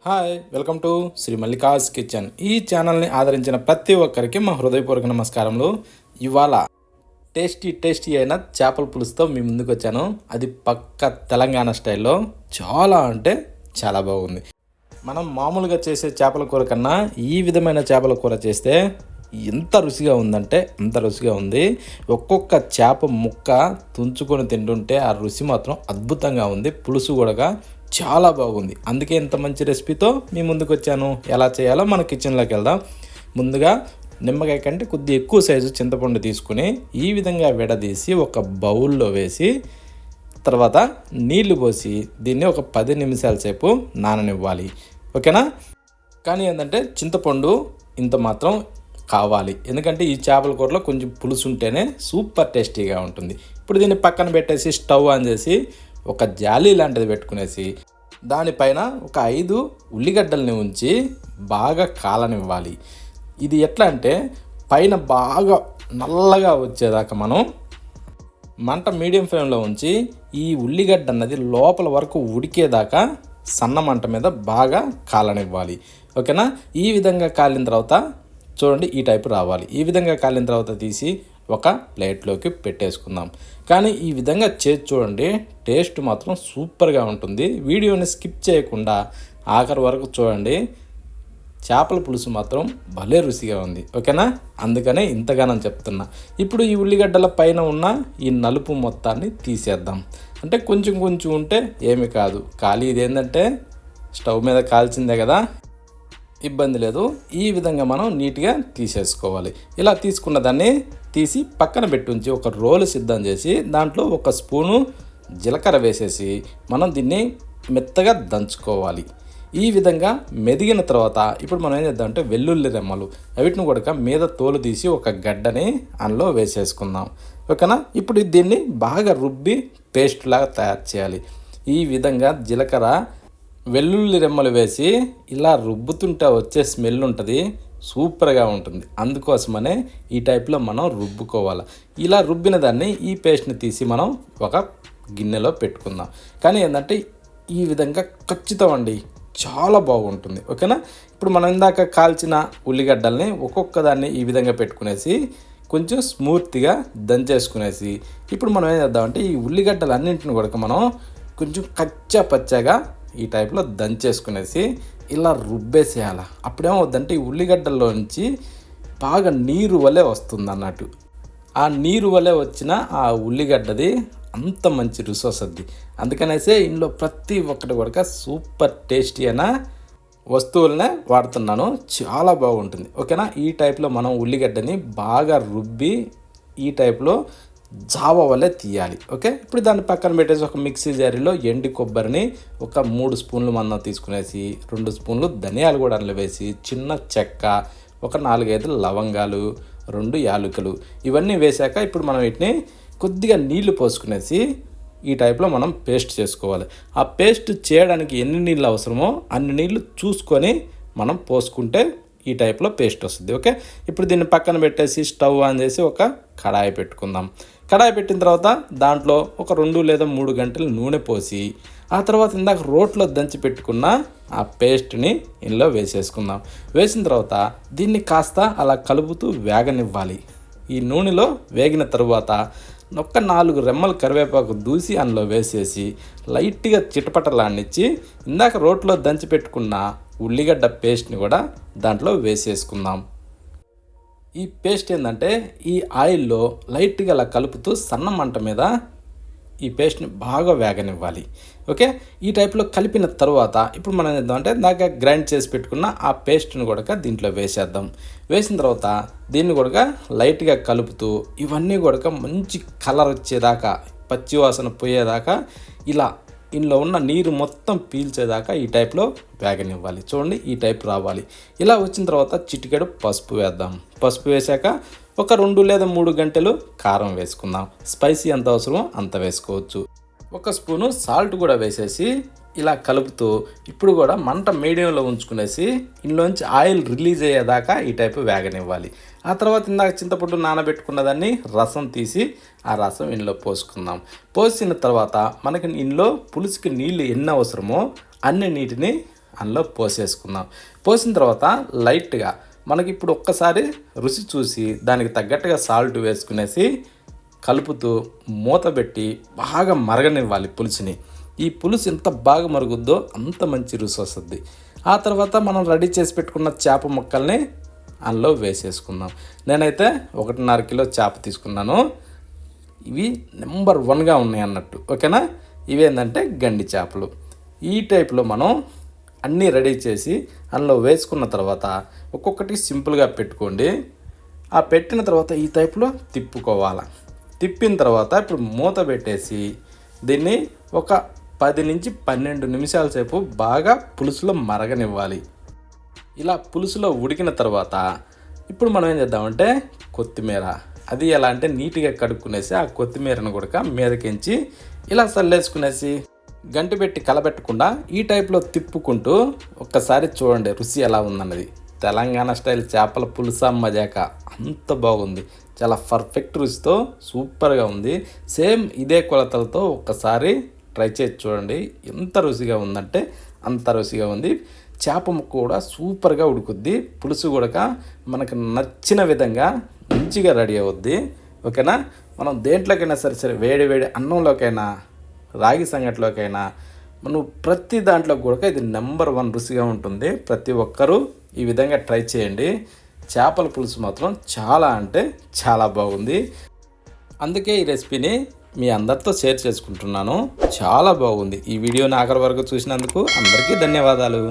Hi, welcome to Shri Mallika's kitchen. ఈ ఛానల్ని ఆదరించిన ప్రతి ఒక్కరికి మా హృదయపూర్వక నమస్కారములు. ఇవాళ టేస్టీ అయిన చేపల పులుసుతో మీ ముందుకు వచ్చాను. అది పక్క తెలంగాణ స్టైల్లో చాలా అంటే చాలా బాగుంది. మనం మామూలుగా చేసే చేపల కూర కన్నా ఈ విధమైన చేపల కూర చేస్తే ఎంత రుచిగా ఉందంటే అంత రుచిగా ఉంది. ఒక్కొక్క చేప ముక్క తుంచుకొని తింటుంటే ఆ రుచి మాత్రం అద్భుతంగా ఉంది. పులుసు కూడా చాలా బాగుంది. అందుకే ఇంత మంచి రెసిపీతో మీ ముందుకు వచ్చాను. ఎలా చేయాలో మన కిచెన్లోకి వెళ్దాం. ముందుగా నిమ్మకాయ కంటే కొద్దిగా ఎక్కువ సైజు చింతపండు తీసుకుని ఈ విధంగా విడదీసి ఒక బౌల్లో వేసి తర్వాత నీళ్లు పోసి దీన్ని ఒక 10 నిమిషాల సేపు నాననివ్వాలి. ఓకేనా? కానీ ఏంటంటే చింతపండు ఇంత మాత్రం కావాలి, ఎందుకంటే ఈ చేపల కూరలో కొంచెం పులుసు ఉంటేనే సూపర్ టేస్టీగా ఉంటుంది. ఇప్పుడు దీన్ని పక్కన పెట్టేసి స్టవ్ ఆన్ చేసి ఒక జాలి లాంటిది పెట్టుకునేసి దానిపైన ఒక 5 ఉల్లిగడ్డల్ని ఉంచి బాగా కాలనివ్వాలి. ఇది ఎట్లా అంటే పైన బాగా నల్లగా వచ్చేదాకా మనం మంట మీడియం ఫ్లేమ్లో ఉంచి ఈ ఉల్లిగడ్డ అన్నది లోపల వరకు ఉడికేదాకా సన్న మంట మీద బాగా కాలనివ్వాలి. ఓకేనా? ఈ విధంగా కాలిన తర్వాత చూడండి ఈ టైపు రావాలి. ఈ విధంగా కాలిన తర్వాత తీసి ఒక ప్లేట్లోకి పెట్టేసుకుందాం. కానీ ఈ విధంగా చేసి చూడండి, టేస్ట్ మాత్రం సూపర్గా ఉంటుంది. వీడియోని స్కిప్ చేయకుండా ఆఖరి వరకు చూడండి. చేపల పులుసు మాత్రం భలే రుచిగా ఉంది. ఓకేనా? అందుకనే ఇంతగానో చెప్తున్నా. ఇప్పుడు ఈ ఉల్లిగడ్డల పైన ఉన్న ఈ నలుపు మొత్తాన్ని తీసేద్దాం. అంటే కొంచెం ఉంటే ఏమి కాదు. ఖాళీ ఇదేంటంటే స్టవ్ మీద కాల్చిందే కదా, ఇబ్బంది లేదు. ఈ విధంగా మనం నీట్గా తీసేసుకోవాలి. ఇలా తీసుకున్న దాన్ని తీసి పక్కన పెట్టుంచి ఒక రోలు సిద్ధం చేసి దాంట్లో ఒక స్పూను జీలకర్ర వేసేసి మనం దీన్ని మెత్తగా దంచుకోవాలి. ఈ విధంగా మెదిగిన తర్వాత ఇప్పుడు మనం ఏం చేద్దామంటే వెల్లుల్లి రెమ్మలు వీటిని కూడా మీద తోలు తీసి ఒక గడ్డని అందులో వేసేసుకుందాం. ఓకేనా? ఇప్పుడు దీన్ని బాగా రుబ్బి పేస్ట్ లాగా తయారు చేయాలి. ఈ విధంగా జీలకర్ర వెల్లుల్లి రెమ్మలు వేసి ఇలా రుబ్బుతుంటే వచ్చే స్మెల్ ఉంటుంది, సూపర్గా ఉంటుంది. అందుకోసమనే ఈ టైప్లో మనం రుబ్బుకోవాలి. ఇలా రుబ్బిన దాన్ని ఈ పేస్ట్ని తీసి మనం ఒక గిన్నెలో పెట్టుకుందాం. కానీ ఏంటంటే ఈ విధంగా ఖచ్చితం అండి, చాలా బాగుంటుంది. ఓకేనా? ఇప్పుడు మనం ఇందాక కాల్చిన ఉల్లిగడ్డల్ని ఒక్కొక్క దాన్ని ఈ విధంగా పెట్టుకునేసి కొంచెం స్మూత్గా దంచేసుకునేసి ఇప్పుడు మనం ఏం చేద్దామంటే ఈ ఉల్లిగడ్డలు అన్నింటిని కూడా మనం కొంచెం కచ్చా పచ్చాగా ఈ టైప్లో దంచేసుకునేసి ఇలా రుబ్బేసేయాలి. అప్పుడేమవుద్దంటే ఈ ఉల్లిగడ్డల్లో నుంచి బాగా నీరు వలె వస్తుంది అన్నట్టు. ఆ నీరు వలె వచ్చిన ఆ ఉల్లిగడ్డది అంత మంచి రుచి వస్తుంది. అందుకనేసే ఇందులో ప్రతి ఒక్కటి కూడా సూపర్ టేస్టీ అయిన వస్తువులనే వాడుతున్నాను. చాలా బాగుంటుంది. ఓకేనా? ఈ టైప్లో మనం ఉల్లిగడ్డని బాగా రుబ్బి ఈ టైప్లో జావ వల్లే తీయాలి. ఓకే? ఇప్పుడు దాన్ని పక్కన పెట్టేసి ఒక మిక్సీ జారీలో ఎండి కొబ్బరిని ఒక 3 స్పూన్లు మందం తీసుకునేసి 2 స్పూన్లు ధనియాలు కూడా అందులో వేసి చిన్న చెక్క, ఒక 4-5 లవంగాలు, 2 యాలకులు ఇవన్నీ వేశాక ఇప్పుడు మనం వీటిని కొద్దిగా నీళ్లు పోసుకునేసి ఈ టైప్లో మనం పేస్ట్ చేసుకోవాలి. ఆ పేస్ట్ చేయడానికి ఎన్ని నీళ్ళు అవసరమో అన్ని నీళ్ళు చూసుకొని మనం పోసుకుంటే ఈ టైప్లో పేస్ట్ వస్తుంది. ఓకే? ఇప్పుడు దీన్ని పక్కన పెట్టేసి స్టవ్ ఆన్ చేసి ఒక కడాయి పెట్టుకుందాం. కడాయి పెట్టిన తర్వాత దాంట్లో ఒక 2 లేదా 3 గంటలు నూనె పోసి ఆ తర్వాత ఇందాక రోట్లో దంచి పెట్టుకున్న ఆ పేస్ట్ని ఇందులో వేసేసుకుందాం. వేసిన తర్వాత దీన్ని కాస్త అలా కలుపుతూ వేగనివ్వాలి. ఈ నూనెలో వేగిన తర్వాత ఒక 4 రెమ్మలు కరివేపాకు దూసి అందులో వేసేసి లైట్గా చిటపటలాన్నిచ్చి ఇందాక రోట్లో దంచి పెట్టుకున్న ఉల్లిగడ్డ పేస్ట్ని కూడా దాంట్లో వేసేసుకుందాం. ఈ పేస్ట్ ఏంటంటే ఈ ఆయిల్లో లైట్గా అలా కలుపుతూ సన్న మంట మీద ఈ పేస్ట్ని బాగా వేగనివ్వాలి. ఓకే? ఈ టైప్లో కలిపిన తర్వాత ఇప్పుడు మనం చేద్దామంటే దాకా గ్రైండ్ చేసి పెట్టుకున్న ఆ పేస్ట్ని కూడా దీంట్లో వేసేద్దాం. వేసిన తర్వాత దీన్ని కూడా లైట్గా కలుపుతూ ఇవన్నీ కూడా మంచి కలర్ వచ్చేదాకా, పచ్చివాసన పోయేదాకా ఇలా ఇందులో ఉన్న నీరు మొత్తం పీల్చేదాకా ఈ టైప్లో వేగనివ్వాలి. చూడండి ఈ టైప్ రావాలి. ఇలా వచ్చిన తర్వాత చిటికెడు పసుపు వేద్దాం. పసుపు వేసాక ఒక 2 లేదా 3 గంటలు కారం వేసుకుందాం. స్పైసీ ఎంత అవసరమో అంత వేసుకోవచ్చు. ఒక స్పూను సాల్ట్ కూడా వేసేసి ఇలా కలుపుతూ ఇప్పుడు కూడా మంట మీడియంలో ఉంచుకునేసి ఇందులోంచి ఆయిల్ రిలీజ్ అయ్యేదాకా ఈ టైపు వేగనివ్వాలి. ఆ తర్వాత ఇందాక చింతపండు నానబెట్టుకున్న దాన్ని రసం తీసి ఆ రసం ఇందులో పోసుకుందాం. పోసిన తర్వాత మనకి ఇందులో పులుసుకి నీళ్ళు ఎన్ని అవసరమో అన్ని నీటిని అందులో పోసేసుకుందాం. పోసిన తర్వాత లైట్గా మనకి ఇప్పుడు ఒక్కసారి రుచి చూసి దానికి తగ్గట్టుగా సాల్ట్ వేసుకునేసి కలుపుతూ మూత పెట్టి బాగా మరగనివ్వాలి పులుసుని. ఈ పులుసు ఎంత బాగా మరుగుద్దో అంత మంచి రుచి వస్తుంది. ఆ తర్వాత మనం రెడీ చేసి పెట్టుకున్న చేప ముక్కల్ని అందులో వేసేసుకుందాం. నేనైతే 1.5 కిలో చేప తీసుకున్నాను. ఇవి నెంబర్ 1గా ఉన్నాయి అన్నట్టు, ఓకేనా. ఇవేంటంటే గండి చేపలు. ఈ టైప్లో మనం అన్నీ రెడీ చేసి అందులో వేసుకున్న తర్వాత ఒక్కొక్కటి సింపుల్గా పెట్టుకోండి. ఆ పెట్టిన తర్వాత ఈ టైప్లో తిప్పుకోవాలి. తిప్పిన తర్వాత ఇప్పుడు మూత పెట్టేసి దీన్ని ఒక 10 నుంచి 12 నిమిషాల సేపు బాగా పులుసులో మరగనివ్వాలి. ఇలా పులుసులో ఉడికిన తర్వాత ఇప్పుడు మనం ఏం చేద్దామంటే కొత్తిమీర, అది ఎలా అంటే నీట్గా కడుక్కునేసి ఆ కొత్తిమీరను కూడా మీదకించి ఇలా చల్లేసుకునేసి గంటి పెట్టి కలబెట్టకుండా ఈ టైప్లో తిప్పుకుంటూ ఒక్కసారి చూడండి రుచి ఎలా ఉందన్నది. తెలంగాణ స్టైల్ చేపల పులుసా మజాక అంత బాగుంది. చాలా పర్ఫెక్ట్ రుచితో సూపర్గా ఉంది. సేమ్ ఇదే కొలతలతో ఒక్కసారి ట్రై చేసి చూడండి. ఎంత రుచిగా ఉందంటే అంత రుచిగా ఉంది. చేప ముక్క కూడా సూపర్గా ఉడుకుద్ది. పులుసు కూడా మనకు నచ్చిన విధంగా మంచిగా రెడీ అవుద్ది, ఓకేనా. మనం దేంట్లోకైనా సరే వేడి వేడి అన్నంలోకైనా రాగి సంగటిలోకైనా మనం ప్రతి దాంట్లో కూడా ఇది నెంబర్ 1 రుచిగా ఉంటుంది. ప్రతి ఒక్కరూ ఈ విధంగా ట్రై చేయండి. చేపల పులుసు మాత్రం చాలా అంటే చాలా బాగుంది. అందుకే ఈ రెసిపీని మీ అందరితో షేర్ చేసుకుంటున్నాను. చాలా బాగుంది. ఈ వీడియోని ఆఖరి వరకు చూసినందుకు అందరికీ ధన్యవాదాలు.